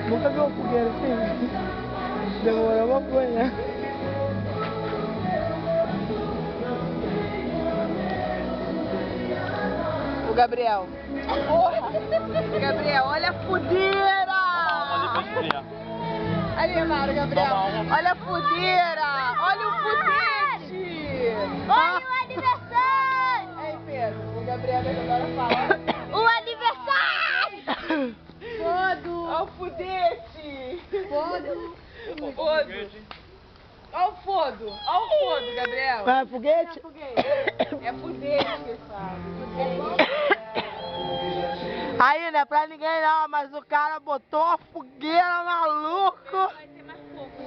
Nunca vi uma fogueira assim. Demorou uma coisa, né? O Gabriel. Porra! Gabriel, olha a fudeira! Ali, Mara, Gabriel. Olha a fudeira! Olha o fudete! Olha o aniversário! Aí, Pedro, o Gabriel agora fala. O aniversário! Fodo! Olha o fudete! Fodo! Fodo! Olha o fodo! Olha o fodo, Gabriel! Vai, foguete? É fudete que eles falam. Aí, não é pra ninguém não, mas o cara botou uma fogueira maluco. Vai ter mais pouco.